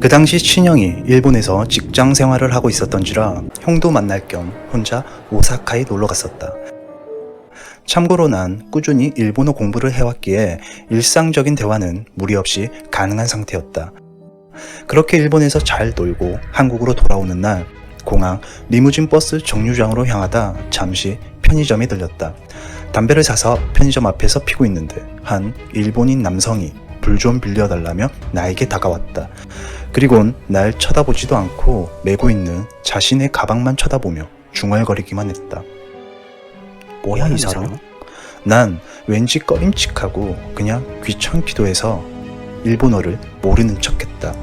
그 당시 친형이 일본에서 직장 생활을 하고 있었던지라 형도 만날 겸 혼자 오사카에 놀러 갔었다. 참고로 난 꾸준히 일본어 공부를 해왔기에 일상적인 대화는 무리 없이 가능한 상태였다. 그렇게 일본에서 잘 놀고 한국으로 돌아오는 날 공항 리무진 버스 정류장으로 향하다 잠시 편의점에 들렸다. 담배를 사서 편의점 앞에서 피고 있는데 한 일본인 남성이 불 좀 빌려달라며 나에게 다가왔다. 그리곤 날 쳐다보지도 않고 메고 있는 자신의 가방만 쳐다보며 중얼거리기만 했다. 뭐야 이 사람? 난 왠지 꺼림칙하고 그냥 귀찮기도 해서 일본어를 모르는 척했다.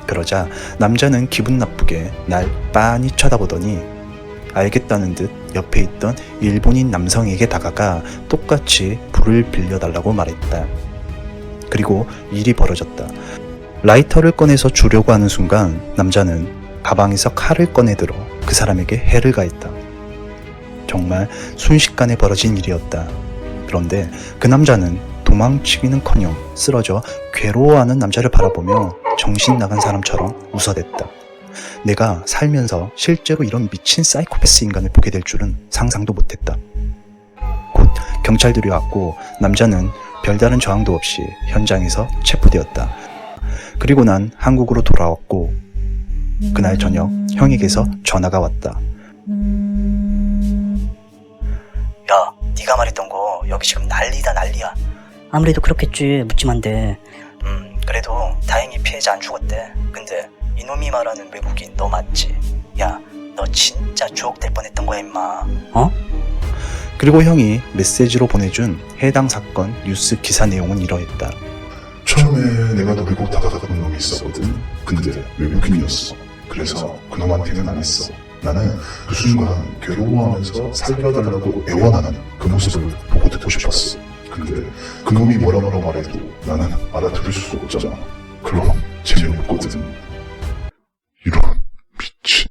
그러자 남자는 기분 나쁘게 날 빤히 쳐다보더니 알겠다는 듯 옆에 있던 일본인 남성에게 다가가 똑같이 불을 빌려달라고 말했다. 그리고 일이 벌어졌다. 라이터를 꺼내서 주려고 하는 순간 남자는 가방에서 칼을 꺼내들어 그 사람에게 해를 가했다. 정말 순식간에 벌어진 일이었다. 그런데 그 남자는 도망치기는커녕 쓰러져 괴로워하는 남자를 바라보며 정신 나간 사람처럼 웃어댔다. 내가 살면서 실제로 이런 미친 사이코패스 인간을 보게 될 줄은 상상도 못했다. 곧 경찰들이 왔고 남자는 별다른 저항도 없이 현장에서 체포되었다. 그리고 난 한국으로 돌아왔고 그날 저녁 형에게서 전화가 왔다. 야, 네가 말했던 거 여기 지금 난리다 난리야. 아무래도 그렇겠지. 묻지만 돼. 그래도 다행히 피해자 안 죽었대. 근데 이놈이 말하는 외국인 너 맞지? 야, 너 진짜 주옥될 뻔했던 거야 임마. 어? 그리고 형이 메시지로 보내준 해당 사건 뉴스 기사 내용은 이러했다. 처음에 내가 노리고 다가가던 놈이 있었거든. 근데 외국인이었어. 그래서 그놈한테는 안 했어. 나는 그 순간 괴로워하면서 살려달라고 애원하는 그 모습을 보고 듣고 싶었어. 근데 그놈이 뭐라고 말해도 나는 알아들을 수가 없잖아. 그럼 재미없거든. 이런 미친.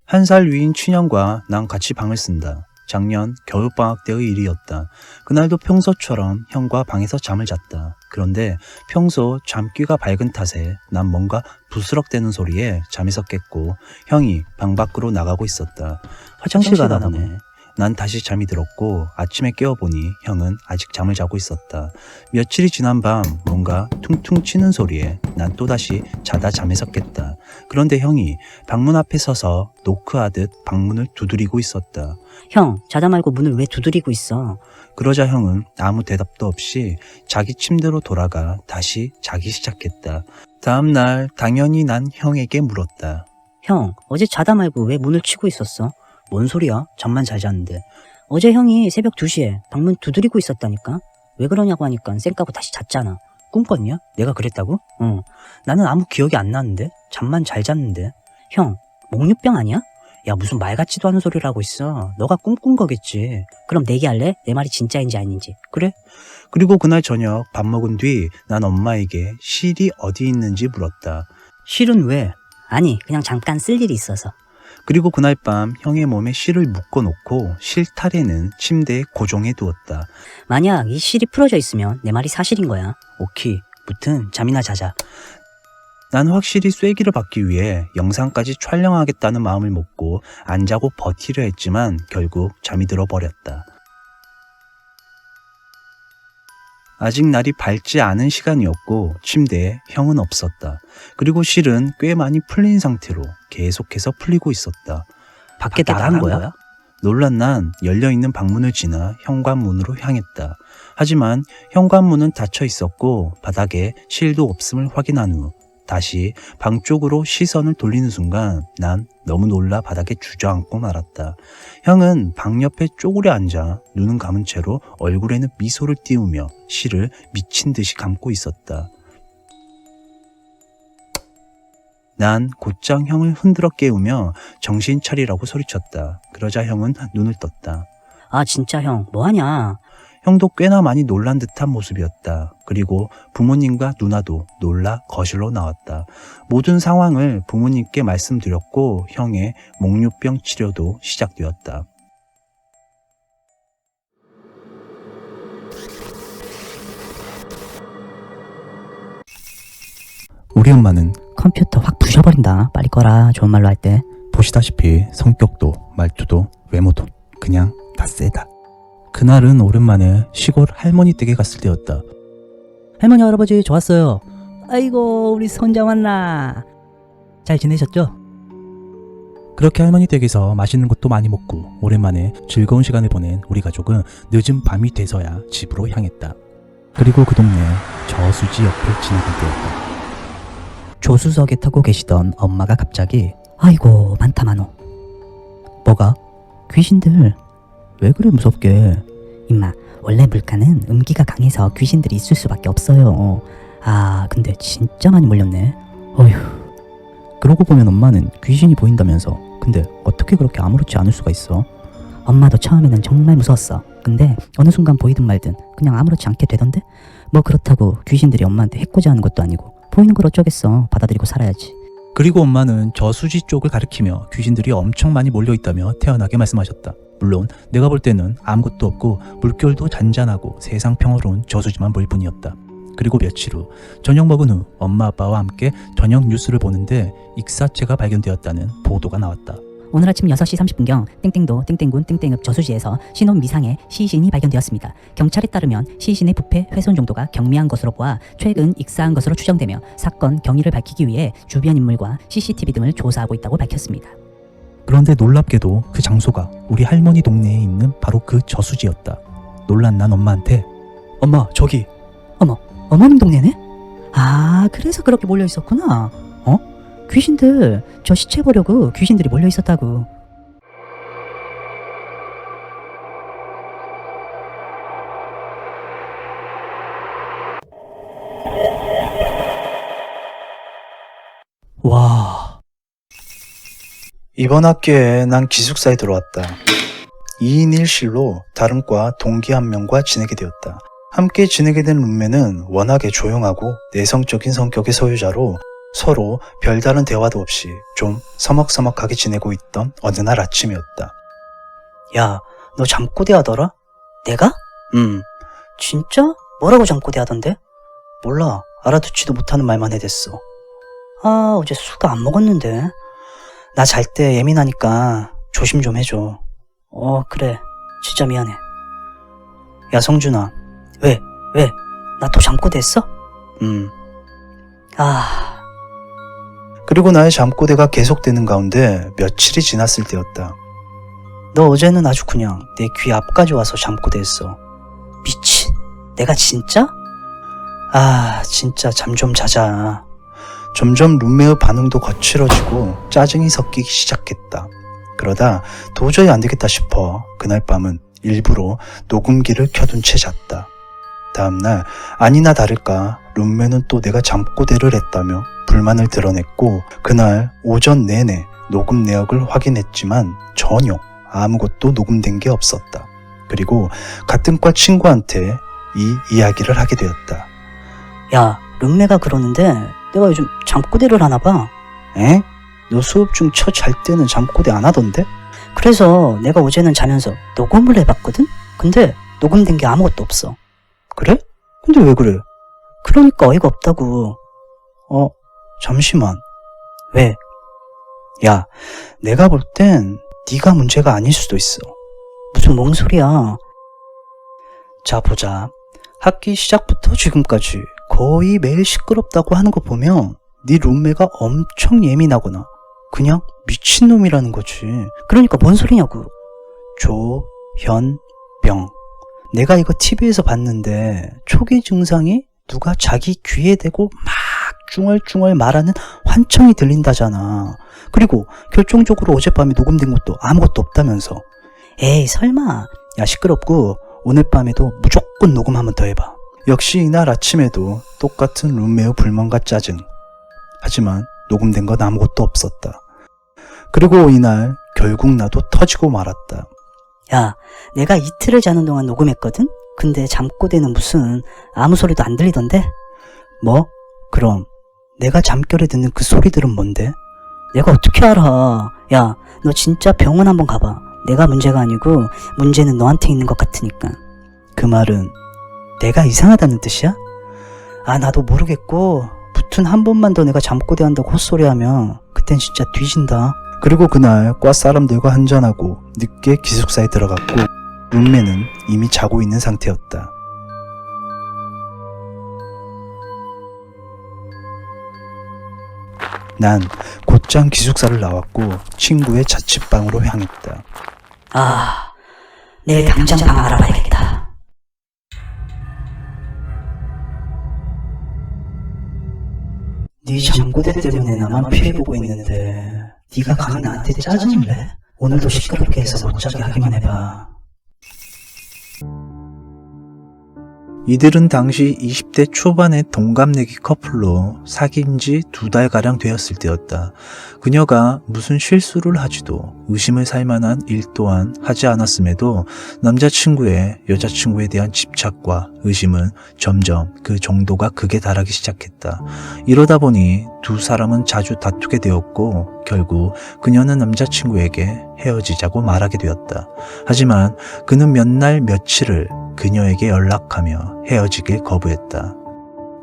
한 살 위인 친형과 난 같이 방을 쓴다. 작년 겨울방학 때의 일이었다. 그날도 평소처럼 형과 방에서 잠을 잤다. 그런데 평소 잠귀가 밝은 탓에 난 뭔가 부스럭대는 소리에 잠에서 깼고 형이 방 밖으로 나가고 있었다. 화장실 가나 보네. 난 다시 잠이 들었고 아침에 깨어보니 형은 아직 잠을 자고 있었다. 며칠이 지난 밤 뭔가 퉁퉁 치는 소리에 난 또다시 자다 잠에서 깼다. 그런데 형이 방문 앞에 서서 노크하듯 방문을 두드리고 있었다. 형, 자다 말고 문을 왜 두드리고 있어? 그러자 형은 아무 대답도 없이 자기 침대로 돌아가 다시 자기 시작했다. 다음 날 당연히 난 형에게 물었다. 형, 어제 자다 말고 왜 문을 치고 있었어? 뭔 소리야? 잠만 잘 잤는데. 어제 형이 새벽 2시에 방문 두드리고 있었다니까? 왜 그러냐고 하니까 쌩 까고 다시 잤잖아. 꿈 꿨냐? 내가 그랬다고? 응. 나는 아무 기억이 안 나는데? 잠만 잘 잤는데. 형, 목류병 아니야? 야, 무슨 말 같지도 않은 소리를 하고 있어. 너가 꿈꾼 거겠지. 그럼 내기할래? 내 말이 진짜인지 아닌지. 그래? 그리고 그날 저녁 밥 먹은 뒤 난 엄마에게 실이 어디 있는지 물었다. 실은 왜? 아니, 그냥 잠깐 쓸 일이 있어서. 그리고 그날 밤 형의 몸에 실을 묶어놓고 실타래는 침대에 고정해 두었다. 만약 이 실이 풀어져 있으면 내 말이 사실인 거야. 오키, 무튼 잠이나 자자. 난 확실히 쐐기를 받기 위해 영상까지 촬영하겠다는 마음을 먹고 안 자고 버티려 했지만 결국 잠이 들어 버렸다. 아직 날이 밝지 않은 시간이었고 침대에 형은 없었다. 그리고 실은 꽤 많이 풀린 상태로 계속해서 풀리고 있었다. 밖에 나간 거야? 놀란 난 열려있는 방문을 지나 현관문으로 향했다. 하지만 현관문은 닫혀 있었고 바닥에 실도 없음을 확인한 후 다시 방 쪽으로 시선을 돌리는 순간 난 너무 놀라 바닥에 주저앉고 말았다. 형은 방 옆에 쪼그려 앉아 눈은 감은 채로 얼굴에는 미소를 띄우며 실을 미친 듯이 감고 있었다. 난 곧장 형을 흔들어 깨우며 정신 차리라고 소리쳤다. 그러자 형은 눈을 떴다. 아, 진짜 형, 뭐하냐? 형도 꽤나 많이 놀란 듯한 모습이었다. 그리고 부모님과 누나도 놀라 거실로 나왔다. 모든 상황을 부모님께 말씀드렸고 형의 목류병 치료도 시작되었다. 우리 엄마는 컴퓨터 확 부셔버린다. 빨리 꺼라. 좋은 말로 할 때. 보시다시피 성격도 말투도 외모도 그냥 다 세다. 그날은 오랜만에 시골 할머니 댁에 갔을 때였다. 할머니 할아버지 저 왔어요. 아이고 우리 손자 왔나. 잘 지내셨죠? 그렇게 할머니 댁에서 맛있는 것도 많이 먹고 오랜만에 즐거운 시간을 보낸 우리 가족은 늦은 밤이 돼서야 집으로 향했다. 그리고 그 동네 저수지 옆을 지나갈 때였다. 조수석에 타고 계시던 엄마가 갑자기 아이고 많다 많어. 뭐가? 귀신들. 왜 그래 무섭게. 임마 원래 물가는 음기가 강해서 귀신들이 있을 수밖에 없어요. 아 근데 진짜 많이 몰렸네. 어휴. 그러고 보면 엄마는 귀신이 보인다면서. 근데 어떻게 그렇게 아무렇지 않을 수가 있어? 엄마도 처음에는 정말 무서웠어. 근데 어느 순간 보이든 말든 그냥 아무렇지 않게 되던데? 뭐 그렇다고 귀신들이 엄마한테 해코지하는 것도 아니고 보이는 걸 어쩌겠어. 받아들이고 살아야지. 그리고 엄마는 저수지 쪽을 가리키며 귀신들이 엄청 많이 몰려있다며 태연하게 말씀하셨다. 물론 내가 볼 때는 아무것도 없고 물결도 잔잔하고 세상 평화로운 저수지만 보일 뿐이었다. 그리고 며칠 후 저녁 먹은 후 엄마 아빠와 함께 저녁 뉴스를 보는데 익사체가 발견되었다는 보도가 나왔다. 오늘 아침 6시 30분경 땡땡도 땡땡군 땡땡읍 저수지에서 신혼 미상의 시신이 발견되었습니다. 경찰에 따르면 시신의 부패 훼손 정도가 경미한 것으로 보아 최근 익사한 것으로 추정되며 사건 경위를 밝히기 위해 주변 인물과 CCTV 등을 조사하고 있다고 밝혔습니다. 그런데 놀랍게도 그 장소가 우리 할머니 동네에 있는 바로 그 저수지였다. 놀란 난 엄마한테 엄마 저기. 어머님 동네네? 아 그래서 그렇게 몰려 있었구나. 귀신들 저 시체 보려고 귀신들이 몰려 있었다고. 와. 이번 학기에 난 기숙사에 들어왔다. 2인 1실로 다른 과 동기 한 명과 지내게 되었다. 함께 지내게 된 룸메는 워낙에 조용하고 내성적인 성격의 소유자로 서로 별다른 대화도 없이 좀 서먹서먹하게 지내고 있던 어느 날 아침이었다. 야, 너 잠꼬대 하더라? 내가? 진짜? 뭐라고 잠꼬대 하던데? 몰라. 알아듣지도 못하는 말만 해댔어. 아, 어제 술도 안 먹었는데. 나 잘 때 예민하니까 조심 좀 해줘. 그래. 진짜 미안해. 야, 성준아. 왜? 나 또 잠꼬대 했어? 그리고 나의 잠꼬대가 계속되는 가운데 며칠이 지났을 때였다. 너 어제는 아주 그냥 내 귀 앞까지 와서 잠꼬대 했어. 미친. 내가 진짜? 진짜 잠 좀 자자. 점점 룸메의 반응도 거칠어지고 짜증이 섞이기 시작했다. 그러다 도저히 안 되겠다 싶어 그날 밤은 일부러 녹음기를 켜둔 채 잤다. 다음날 아니나 다를까 룸메는 또 내가 잠꼬대를 했다며 불만을 드러냈고 그날 오전 내내 녹음 내역을 확인했지만 전혀 아무것도 녹음된 게 없었다. 그리고 같은 과 친구한테 이 이야기를 하게 되었다. 야, 룸메가 그러는데 내가 요즘 잠꼬대를 하나 봐. 에? 너 수업 중 저 잘 때는 잠꼬대 안 하던데? 그래서 내가 어제는 자면서 녹음을 해봤거든? 근데 녹음된 게 아무것도 없어. 그래? 근데 왜 그래? 그러니까 어이가 없다고. 잠시만. 왜? 야, 내가 볼 땐 네가 문제가 아닐 수도 있어. 무슨 멍소리야. 자, 보자. 학기 시작부터 지금까지 거의 매일 시끄럽다고 하는 거 보면 네 룸메가 엄청 예민하거나 그냥 미친놈이라는 거지. 그러니까 뭔 소리냐고. 조현병. 내가 이거 TV에서 봤는데 초기 증상이 누가 자기 귀에 대고 막 중얼중얼 말하는 환청이 들린다잖아. 그리고 결정적으로 어젯밤에 녹음된 것도 아무것도 없다면서. 에이 설마. 야 시끄럽고 오늘 밤에도 무조건 녹음 한 번 더 해봐. 역시 이날 아침에도 똑같은 룸메의 불만과 짜증. 하지만 녹음된 건 아무것도 없었다. 그리고 이날 결국 나도 터지고 말았다. 야, 내가 이틀을 자는 동안 녹음했거든? 근데 잠꼬대는 무슨 아무 소리도 안 들리던데? 뭐? 그럼 내가 잠결에 듣는 그 소리들은 뭔데? 내가 어떻게 알아? 야, 너 진짜 병원 한번 가봐. 내가 문제가 아니고 문제는 너한테 있는 것 같으니까. 그 말은 내가 이상하다는 뜻이야? 나도 모르겠고 여튼 한 번만 더 내가 잠꼬대 한다고 헛소리하면 그땐 진짜 뒤진다. 그리고 그날 과 사람들과 한잔하고 늦게 기숙사에 들어갔고 룸메는 이미 자고 있는 상태였다. 난 곧장 기숙사를 나왔고 친구의 자취방으로 향했다. 아, 내일 당장 방 알아봐야겠다. 네 잠꼬대 때문에 나만 피해보고 있는데 네가 감히 나한테 짜증을 내? 오늘도 시끄럽게 해서 못 자게 하기만 해봐. 이들은 당시 20대 초반의 동갑내기 커플로 사귄 지 2달가량 되었을 때였다. 그녀가 무슨 실수를 하지도 의심을 살 만한 일 또한 하지 않았음에도 남자친구의 여자친구에 대한 집착과 의심은 점점 그 정도가 극에 달하기 시작했다. 이러다 보니 두 사람은 자주 다투게 되었고 결국 그녀는 남자친구에게 헤어지자고 말하게 되었다. 하지만 그는 몇 날 며칠을 그녀에게 연락하며 헤어지길 거부했다.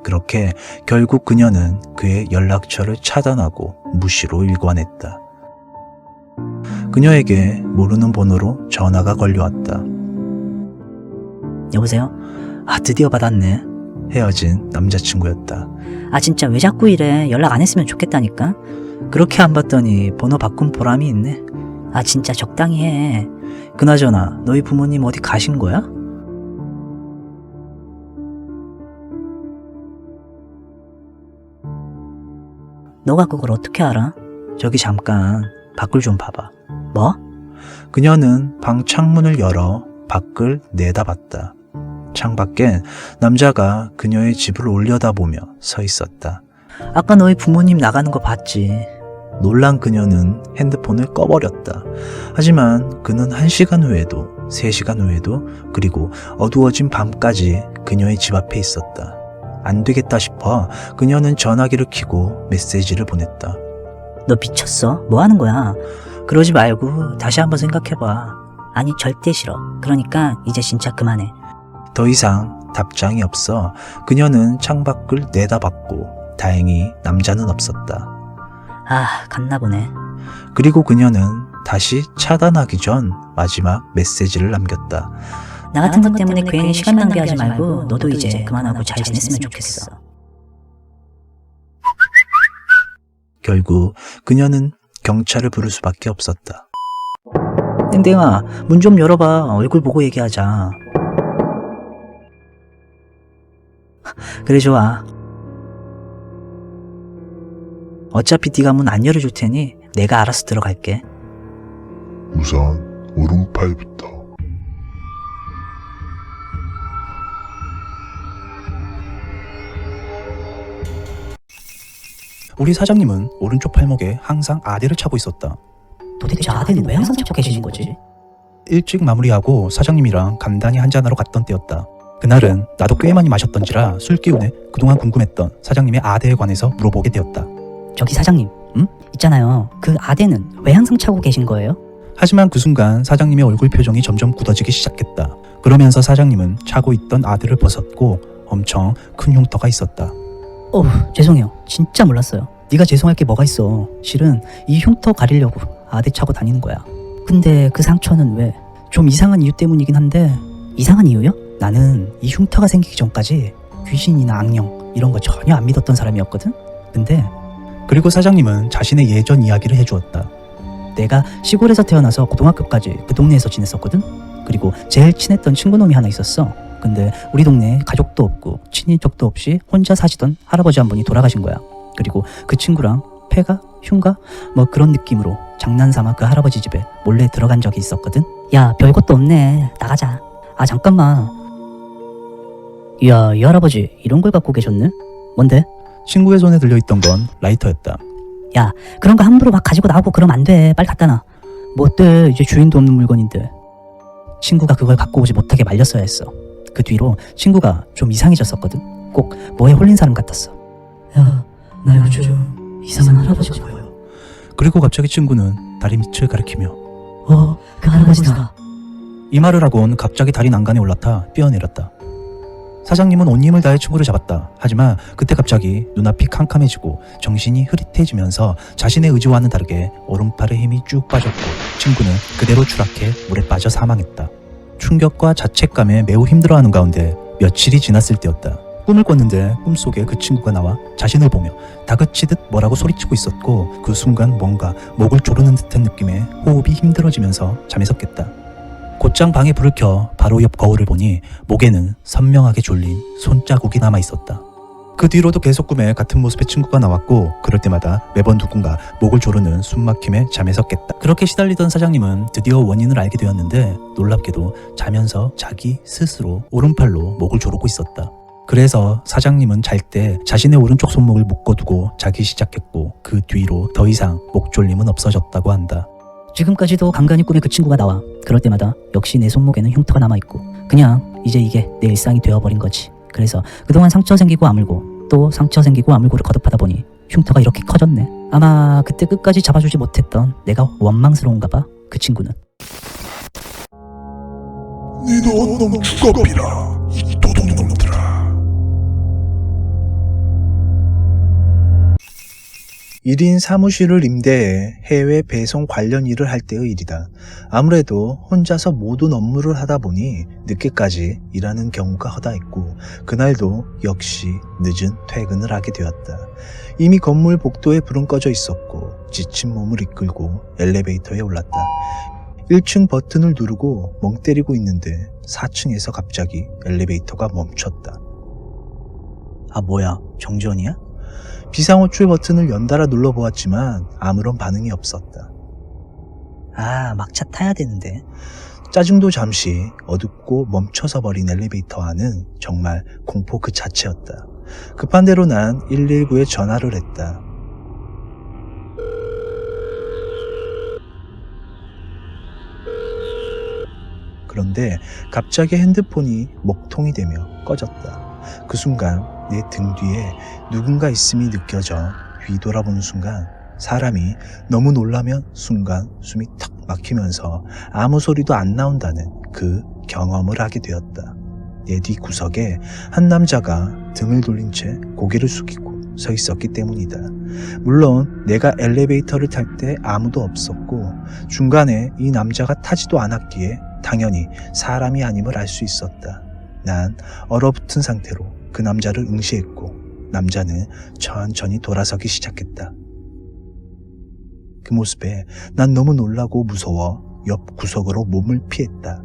그렇게 결국 그녀는 그의 연락처를 차단하고 무시로 일관했다. 그녀에게 모르는 번호로 전화가 걸려왔다. 여보세요? 아, 드디어 받았네. 헤어진 남자친구였다. 아, 진짜 왜 자꾸 이래? 연락 안 했으면 좋겠다니까? 그렇게 안 봤더니 번호 바꾼 보람이 있네. 아, 진짜 적당히 해. 그나저나 너희 부모님 어디 가신 거야? 너가 그걸 어떻게 알아? 저기 잠깐 밖을 좀 봐봐. 뭐? 그녀는 방 창문을 열어 밖을 내다봤다. 창밖엔 남자가 그녀의 집을 올려다보며 서 있었다. 아까 너희 부모님 나가는 거 봤지. 놀란 그녀는 핸드폰을 꺼버렸다. 하지만 그는 1시간 후에도 3시간 후에도 그리고 어두워진 밤까지 그녀의 집 앞에 있었다. 안 되겠다 싶어 그녀는 전화기를 켜고 메시지를 보냈다. 너 미쳤어? 뭐 하는 거야? 그러지 말고 다시 한번 생각해봐. 아니, 절대 싫어. 그러니까 이제 진짜 그만해. 더 이상 답장이 없어 그녀는 창밖을 내다봤고 다행히 남자는 없었다. 아, 갔나 보네. 그리고 그녀는 다시 차단하기 전 마지막 메시지를 남겼다. 나 같은 것 때문에 괜히 시간 낭비하지 말고 너도 이제 그만하고 잘 지냈으면 좋겠어. 결국 그녀는 경찰을 부를 수밖에 없었다. 땡땡아, 문 좀 열어봐. 얼굴 보고 얘기하자. 그래, 좋아. 어차피 네가 문 안 열어줄 테니 내가 알아서 들어갈게. 우선 오른팔부터. 우리 사장님은 오른쪽 팔목에 항상 아대를 차고 있었다. 도대체 아대는 왜 항상 찾고 계시는 거지? 일찍 마무리하고 사장님이랑 간단히 한잔하러 갔던 때였다. 그날은 나도 꽤 많이 마셨던지라 술 기운에 그동안 궁금했던 사장님의 아대에 관해서 물어보게 되었다. 저기 사장님, 응? 있잖아요. 그 아대는 왜 항상 차고 계신 거예요? 하지만 그 순간 사장님의 얼굴 표정이 점점 굳어지기 시작했다. 그러면서 사장님은 차고 있던 아대를 벗었고 엄청 큰 흉터가 있었다. 죄송해요. 진짜 몰랐어요. 네가 죄송할 게 뭐가 있어. 실은 이 흉터 가리려고 아대 차고 다니는 거야. 근데 그 상처는 왜? 좀 이상한 이유 때문이긴 한데. 이상한 이유요? 나는 이 흉터가 생기기 전까지 귀신이나 악령 이런 거 전혀 안 믿었던 사람이었거든. 근데 그리고 사장님은 자신의 예전 이야기를 해주었다. 내가 시골에서 태어나서 고등학교까지 그 동네에서 지냈었거든. 그리고 제일 친했던 친구놈이 하나 있었어. 근데 우리 동네에 가족도 없고 친인척도 없이 혼자 사시던 할아버지 한 분이 돌아가신 거야. 그리고 그 친구랑 폐가? 흉가? 뭐 그런 느낌으로 장난삼아 그 할아버지 집에 몰래 들어간 적이 있었거든. 야, 별것도 없네. 나가자. 아, 잠깐만. 이야, 이 할아버지 이런 걸 갖고 계셨네? 뭔데? 친구의 손에 들려있던 건 라이터였다. 야, 그런 거 함부로 막 가지고 나오고 그러면 안 돼. 빨리 갖다 놔. 뭐 어때? 이제 주인도 없는 물건인데. 친구가 그걸 갖고 오지 못하게 말렸어야 했어. 그 뒤로 친구가 좀 이상해졌었거든. 꼭 뭐에 홀린 사람 같았어. 야, 나 요즘 이상한 할아버지가 보여. 그리고 갑자기 친구는 다리 밑을 가리키며 그 할아버지다. 이 말을 하곤 갑자기 다리 난간에 올라타 뛰어내렸다. 사장님은 온 힘을 다해 친구를 잡았다. 하지만 그때 갑자기 눈앞이 캄캄해지고 정신이 흐릿해지면서 자신의 의지와는 다르게 오른팔에 힘이 쭉 빠졌고 친구는 그대로 추락해 물에 빠져 사망했다. 충격과 자책감에 매우 힘들어하는 가운데 며칠이 지났을 때였다. 꿈을 꿨는데 꿈속에 그 친구가 나와 자신을 보며 다그치듯 뭐라고 소리치고 있었고 그 순간 뭔가 목을 조르는 듯한 느낌에 호흡이 힘들어지면서 잠에서 깼다. 곧장 방에 불을 켜 바로 옆 거울을 보니 목에는 선명하게 졸린 손자국이 남아있었다. 그 뒤로도 계속 꿈에 같은 모습의 친구가 나왔고 그럴 때마다 매번 누군가 목을 조르는 숨막힘에 잠에서 깼다. 그렇게 시달리던 사장님은 드디어 원인을 알게 되었는데 놀랍게도 자면서 자기 스스로 오른팔로 목을 조르고 있었다. 그래서 사장님은 잘 때 자신의 오른쪽 손목을 묶어두고 자기 시작했고 그 뒤로 더 이상 목졸림은 없어졌다고 한다. 지금까지도 간간히 꿈에 그 친구가 나와. 그럴 때마다 역시 내 손목에는 흉터가 남아있고 그냥 이제 이게 내 일상이 되어버린 거지. 그래서 그동안 상처 생기고 아물고 또 상처 생기고 아물고를 거듭하다 보니 흉터가 이렇게 커졌네. 아마 그때 끝까지 잡아주지 못했던 내가 원망스러운가 봐. 그 친구는. 니도 놈 죽어비라 이 도둑놈들아. 1인 사무실을 임대해 해외 배송 관련 일을 할 때의 일이다. 아무래도 혼자서 모든 업무를 하다 보니 늦게까지 일하는 경우가 허다했고 그날도 역시 늦은 퇴근을 하게 되었다. 이미 건물 복도에 불은 꺼져 있었고 지친 몸을 이끌고 엘리베이터에 올랐다. 1층 버튼을 누르고 멍 때리고 있는데 4층에서 갑자기 엘리베이터가 멈췄다. 아 뭐야, 정지원이야? 비상호출 버튼을 연달아 눌러보았지만 아무런 반응이 없었다. 아, 막차 타야 되는데. 짜증도 잠시 어둡고 멈춰서 버린 엘리베이터 안은 정말 공포 그 자체였다. 급한 대로 난 119에 전화를 했다. 그런데 갑자기 핸드폰이 먹통이 되며 꺼졌다. 그 순간 내 등 뒤에 누군가 있음이 느껴져 뒤돌아보는 순간 사람이 너무 놀라면 순간 숨이 턱 막히면서 아무 소리도 안 나온다는 그 경험을 하게 되었다. 내 뒤 구석에 한 남자가 등을 돌린 채 고개를 숙이고 서 있었기 때문이다. 물론 내가 엘리베이터를 탈 때 아무도 없었고 중간에 이 남자가 타지도 않았기에 당연히 사람이 아님을 알 수 있었다. 난 얼어붙은 상태로 그 남자를 응시했고 남자는 천천히 돌아서기 시작했다. 그 모습에 난 너무 놀라고 무서워 옆 구석으로 몸을 피했다.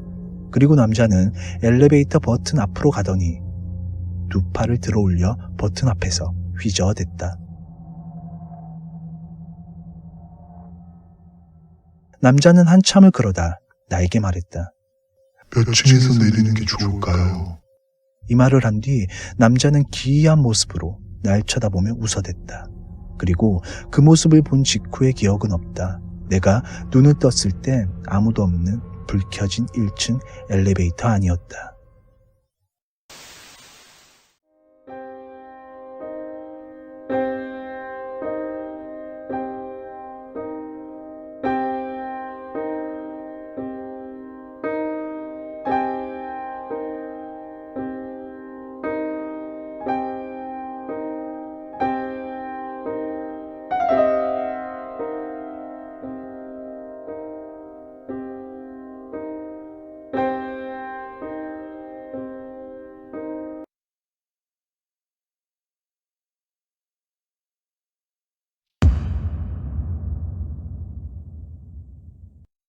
그리고 남자는 엘리베이터 버튼 앞으로 가더니 두 팔을 들어 올려 버튼 앞에서 휘저어댔다. 남자는 한참을 그러다 나에게 말했다. 몇 층에서 내리는 게 좋을까요? 이 말을 한 뒤 남자는 기이한 모습으로 날 쳐다보며 웃어댔다. 그리고 그 모습을 본 직후의 기억은 없다. 내가 눈을 떴을 땐 아무도 없는 불 켜진 1층 엘리베이터 안이었다.